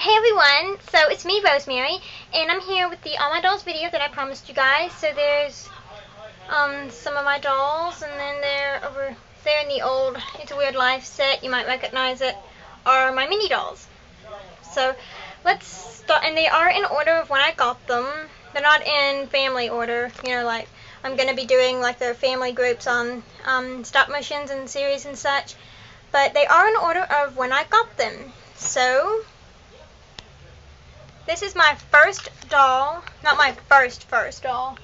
Hey everyone, so it's me, Rosemary, and I'm here with the All My Dolls video that I promised you guys. So there's some of my dolls, and then they're over there in the old It's a Weird Life set, you might recognize it, are my mini dolls. So let's start, and they are in order of when I got them. They're not in family order, you know, like I'm going to be doing like their family groups on stop motions and series and such, but they are in order of when I got them. So this is my first doll, not my first doll.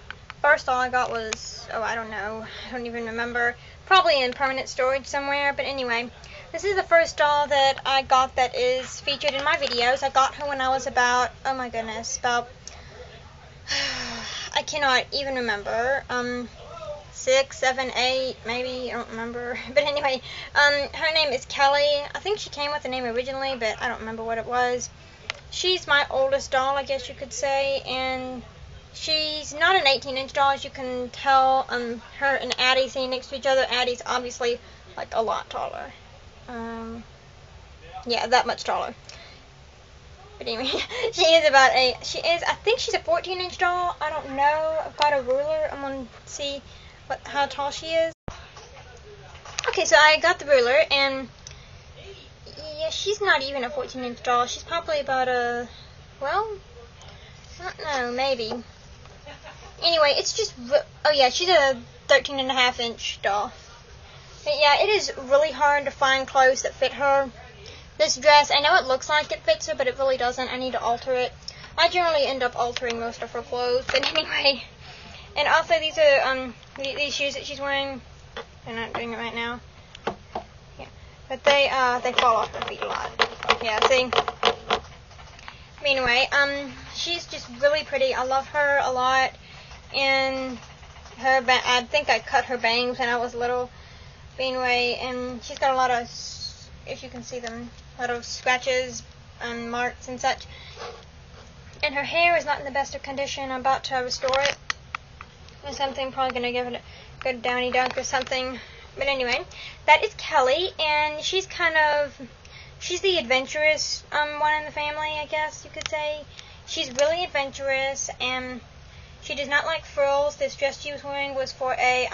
First doll I got was, oh, I don't know, I don't even remember, probably in permanent storage somewhere, but anyway, this is the first doll that I got that is featured in my videos. I got her when I was about, oh my goodness, about, I cannot even remember, 6, 7, 8, maybe, I don't remember, but anyway, her name is Kelly. I think she came with a name originally, but I don't remember what it was. She's my oldest doll, I guess you could say, and she's not an 18-inch doll, as you can tell. Her and Addie sitting next to each other. Addie's obviously like a lot taller. Yeah, that much taller. But anyway, I think she's a 14-inch doll. I don't know. I've got a ruler. I'm gonna see how tall she is. Okay, so I got the ruler, and yeah, she's not even a 14-inch doll. She's probably about a, well, I don't know, maybe. Anyway, it's just, oh yeah, she's a 13.5-inch doll. But yeah, it is really hard to find clothes that fit her. This dress, I know it looks like it fits her, but it really doesn't. I need to alter it. I generally end up altering most of her clothes, but anyway. And also, these are, these shoes that she's wearing. I'm not doing it right now. But they fall off her feet a lot. Yeah, see? But anyway, she's just really pretty. I love her a lot. And I think I cut her bangs when I was little. But anyway, and she's got a lot of, if you can see them, a lot of scratches and marks and such. And her hair is not in the best of condition. I'm about to restore it or something. Probably going to give it a good downy dunk or something. But anyway, that is Kelly, and she's the adventurous one in the family, I guess you could say. She's really adventurous, and she does not like frills. This dress she was wearing was for a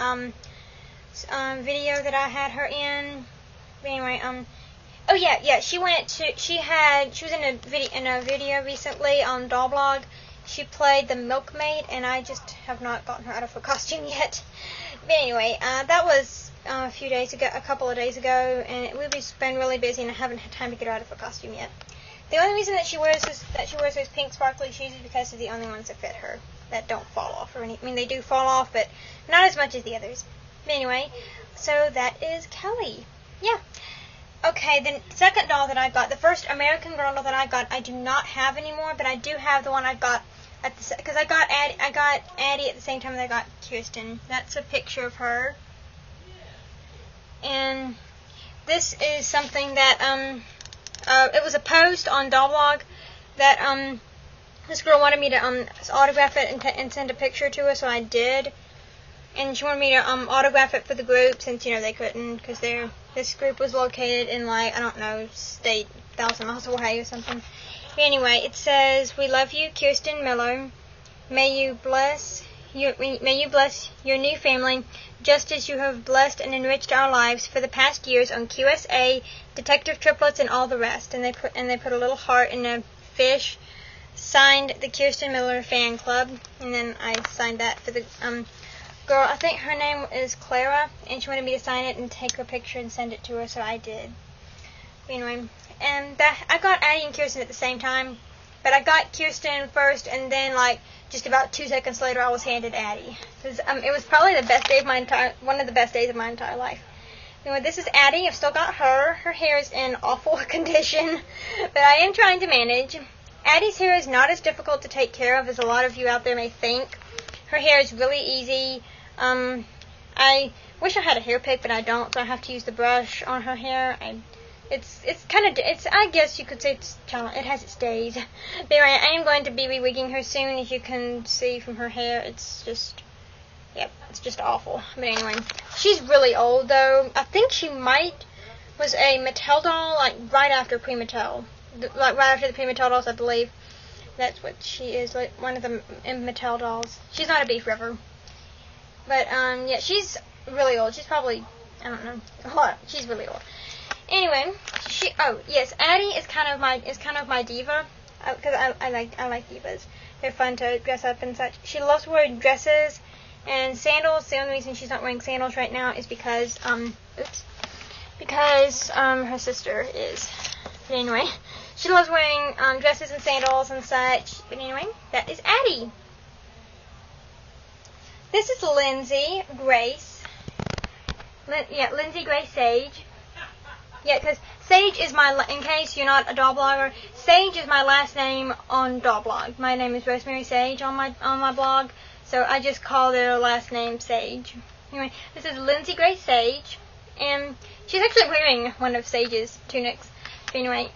video that I had her in. But anyway, oh yeah, she was in a video recently on Doll Blog. She played the milkmaid, and I just have not gotten her out of her costume yet. But anyway, that was a couple of days ago, and we've been really busy, and I haven't had time to get her out of her costume yet. The only reason that she wears those pink sparkly shoes is because they're the only ones that fit her, that don't fall off or anything. I mean, they do fall off, but not as much as the others. But anyway, so that is Kelly. Yeah. Okay, the second doll that I got, the first American Girl doll that I got, I do not have anymore, but I do have the one I got because I got Addie at the same time that I got Kirsten. That's a picture of her. And this is something that, it was a post on Doll Blog that, this girl wanted me to, autograph it and send a picture to her, so I did. And she wanted me to, autograph it for the group, since, you know, they couldn't, because this group was located in, like, I don't know, state 1,000 miles away or something. But anyway, it says, "We love you, Kirsten Miller. May you bless your new family, just as you have blessed and enriched our lives for the past years on QSA, Detective Triplets, and all the rest." And they put a little heart and a fish. Signed, the Kirsten Miller Fan Club. And then I signed that for the girl. I think her name is Clara, and she wanted me to sign it and take her picture and send it to her, so I did. Anyway, and I got Addie and Kirsten at the same time, but I got Kirsten first, and then like just about 2 seconds later, I was handed Addie. It was probably the best day of one of the best days of my entire life. Anyway, this is Addie. I've still got her. Her hair is in awful condition, but I am trying to manage. Addie's hair is not as difficult to take care of as a lot of you out there may think. Her hair is really easy. I wish I had a hair pick, but I don't, so I have to use the brush on her hair. I guess you could say it has its days. But anyway, I am going to be rewigging her soon, as you can see from her hair. It's just awful. But anyway, she's really old, though. I think she was a Mattel doll, like, right after Pre-Mattel. like right after the pre-Mattel dolls, I believe. That's what she is, like one of the Mattel dolls. She's not a Be Forever, but yeah, she's really old. She's probably, I don't know, she's really old. Anyway, Addie is kind of my diva, because I like divas. They're fun to dress up and such. She loves wearing dresses and sandals. The only reason she's not wearing sandals right now is because her sister is. But anyway, she loves wearing dresses and sandals and such. But anyway, that is Addie. This is Lindsay Grace. Lindsay Grace Sage. Yeah, because Sage is in case you're not a doll blogger, Sage is my last name on doll blog. My name is Rosemary Sage on my blog, so I just call their last name Sage. Anyway, this is Lindsay Grace Sage, and she's actually wearing one of Sage's tunics. But anyway,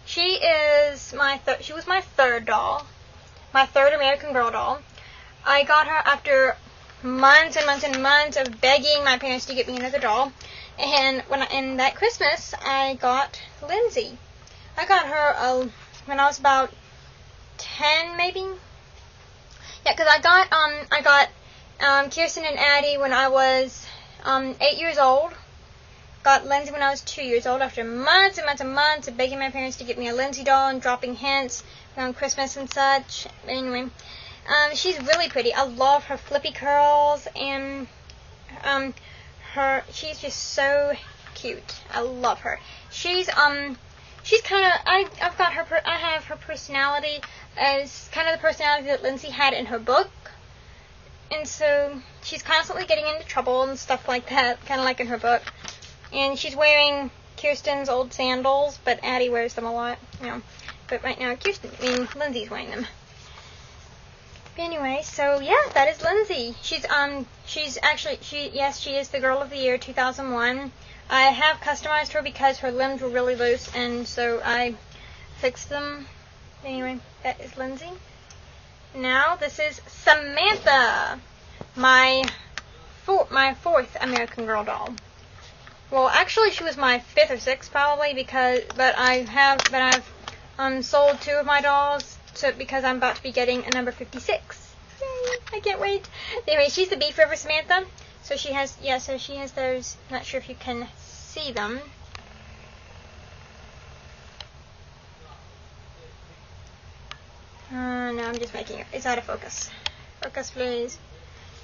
she was my third doll, my third American Girl doll. I got her after months and months and months of begging my parents to get me another doll. And in that Christmas, I got Lindsay. I got her when I was about 10, maybe. Yeah, because I got Kirsten and Addie when I was 8 years old. Got Lindsay when I was 2 years old after months and months and months of begging my parents to get me a Lindsay doll and dropping hints around Christmas and such. Anyway, she's really pretty. I love her flippy curls and she's just so cute. I love her. She's kind of, I have her personality as kind of the personality that Lindsay had in her book. And so she's constantly getting into trouble and stuff like that, kind of like in her book. And she's wearing Kirsten's old sandals, but Addie wears them a lot, you know. But right now Lindsay's wearing them. Anyway, so yeah, that is Lindsay. She is the Girl of the Year 2001. I have customized her because her limbs were really loose, and so I fixed them. Anyway, that is Lindsay. Now this is Samantha, my fourth American Girl doll. Well, actually, she was my fifth or sixth probably but I've sold two of my dolls. Because I'm about to be getting a number 56. Yay, I can't wait. Anyway, she's the Be Forever Samantha. So she has those. Not sure if you can see them. No, I'm just making it. It's out of focus. Focus, please.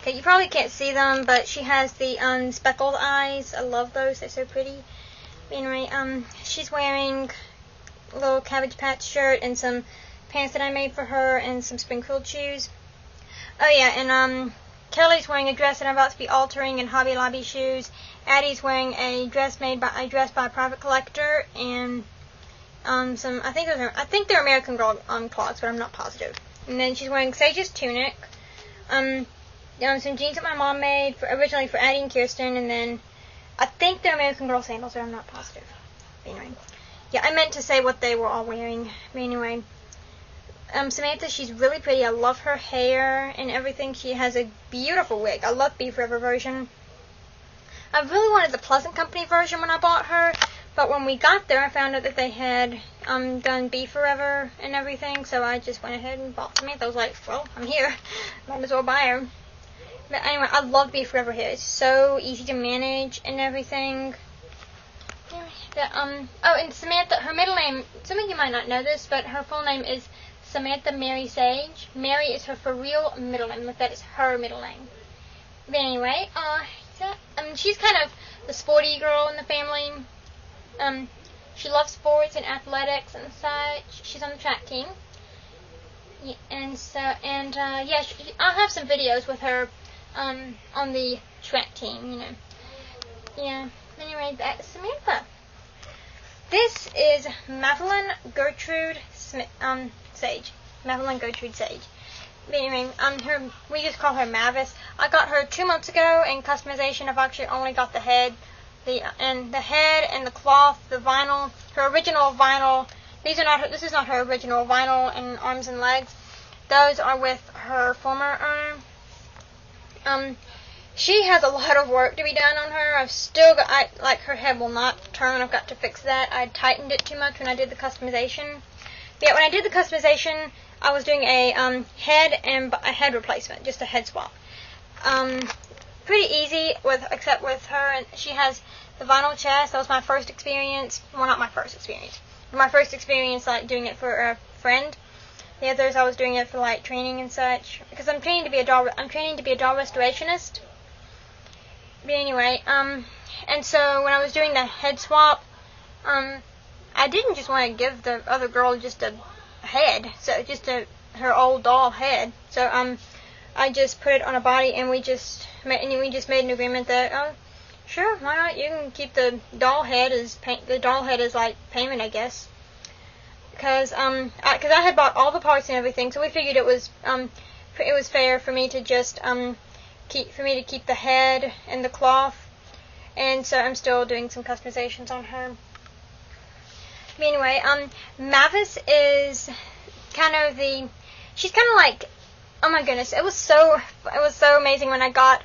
Okay, you probably can't see them, but she has the speckled eyes. I love those. They're so pretty. Anyway, she's wearing a little Cabbage Patch shirt and some pants that I made for her and some Springfield shoes. Oh yeah, and Kelly's wearing a dress that I'm about to be altering and Hobby Lobby shoes. Addie's wearing a dress by a private collector and I think they're American Girl clogs, but I'm not positive. And then she's wearing Sage's tunic. Some jeans that my mom made originally for Addie and Kirsten, and then I think they're American Girl sandals, but I'm not positive. Anyway, yeah, I meant to say what they were all wearing. But anyway. Samantha, she's really pretty. I love her hair and everything. She has a beautiful wig. I love Be Forever version. I really wanted the Pleasant Company version when I bought her, but when we got there, I found out that they had done Be Forever and everything, so I just went ahead and bought Samantha. I was like, well, I'm here. Might as well buy her. But anyway, I love Be Forever hair. It's so easy to manage and everything. And Samantha, her middle name, some of you might not know this, but her full name is Samantha Mary Sage. Mary is her for real middle name. Like, that is her middle name. But anyway, she's kind of the sporty girl in the family. She loves sports and athletics and such. She's on the track team. Yeah, I'll have some videos with her on the track team, you know. Yeah. Anyway, that's Samantha. This is Madeline Gertrude Sage. Madeline Gertrude Sage. But anyway, we just call her Mavis. I got her 2 months ago in customization. I've actually only got the head, the head and the cloth, the vinyl, her original vinyl. This is not her original vinyl and arms and legs. Those are with her former owner. She has a lot of work to be done on her. I've still got, like, her head will not turn. I've got to fix that. I tightened it too much when I did the customization. But yeah, when I did the customization, I was doing a head replacement, just a head swap. Pretty easy except with her, and she has the vinyl chest. That was my first experience. Well, not my first experience. My first experience, like, doing it for a friend. The others, I was doing it for, like, training and such, because I'm training to be a doll restorationist. But anyway, and so when I was doing the head swap, I didn't just want to give the other girl just a head, so just her old doll head. So I just put it on a body, and we just made an agreement that, oh, sure, why not? You can keep the doll head as like payment, I guess. Because I had bought all the parts and everything, so we figured it was fair for me to just keep the head and the cloth, and so I'm still doing some customizations on her. But anyway, Mavis is she's kind of like, oh my goodness, it was so amazing when I got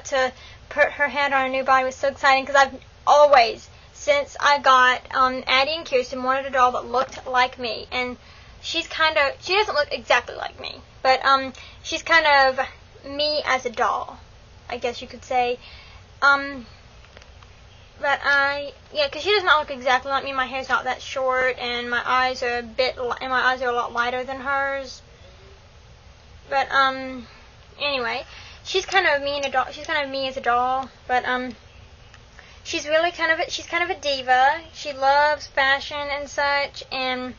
to put her head on a new body. It was so exciting because I've always, since I got Addie and Kirsten, wanted a doll that looked like me, and she doesn't look exactly like me, but she's kind of me as a doll, I guess you could say. Because she does not look exactly like me. My hair's not that short, and my eyes are a lot lighter than hers. But anyway, she's kind of me as a doll. But she's kind of a diva. She loves fashion and such, and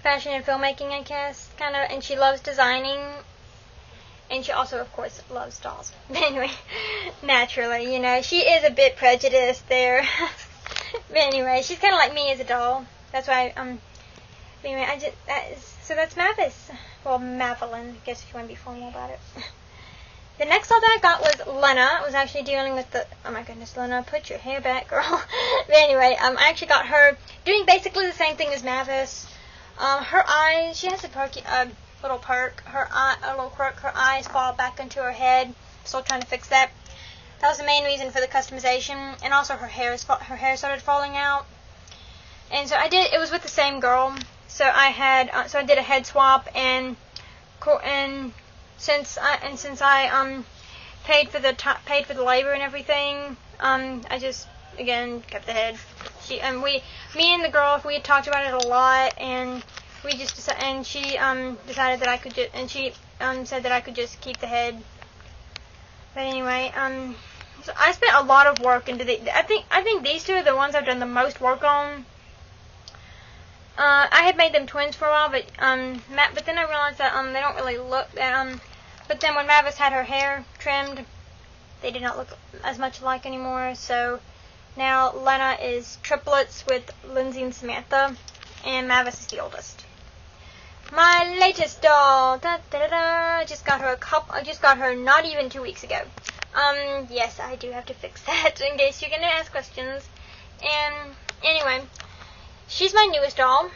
fashion and filmmaking, I guess, and she loves designing. And she also, of course, loves dolls. But anyway, naturally, she is a bit prejudiced there. But anyway, she's kind of like me as a doll. That's why, anyway, so that's Mavis. Well, Mavelyn, I guess if you want to be formal about it. The next doll that I got was Lena. I was actually dealing with oh my goodness, Lena, put your hair back, girl. But anyway, I actually got her doing basically the same thing as Mavis. Her eyes, she has a little quirk. Her eyes fall back into her head. Still trying to fix that. That was the main reason for the customization, and also her hair started falling out. And so it was with the same girl. So I did a head swap, and since I paid for the labor and everything, I just again kept the head. Me and the girl, we had talked about it a lot, and we just decided, and she decided that I could she said that I could just keep the head. But anyway, so I spent a lot of work into I think these two are the ones I've done the most work on. I had made them twins for a while, but then I realized that they don't really look that but then when Mavis had her hair trimmed, they did not look as much alike anymore. So now Lena is triplets with Lindsay and Samantha, and Mavis is the oldest. My latest doll, I just got her not even 2 weeks ago. Yes, I do have to fix that in case you're gonna ask questions. And anyway, she's my newest doll,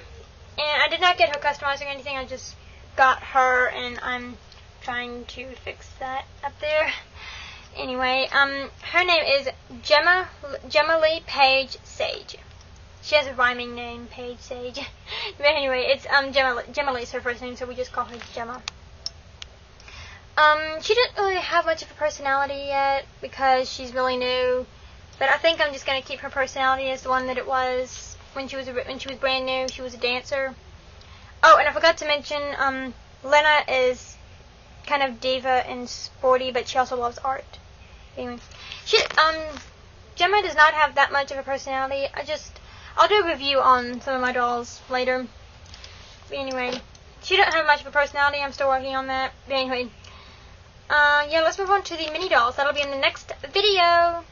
and I did not get her customized or anything. I just got her, and I'm trying to fix that up there. Anyway, her name is Gemma Lee Paige Sage. She has a rhyming name, Paige Sage. But anyway, it's Gemma Lee's her first name, so we just call her Gemma. She didn't really have much of a personality yet because she's really new. But I think I'm just gonna keep her personality as the one that it was when she was brand new. She was a dancer. Oh, and I forgot to mention, Lena is kind of diva and sporty, but she also loves art. Anyway, Gemma does not have that much of a personality. I'll do a review on some of my dolls later. But anyway, she doesn't have much of a personality. I'm still working on that. But anyway, yeah, let's move on to the mini dolls. That'll be in the next video.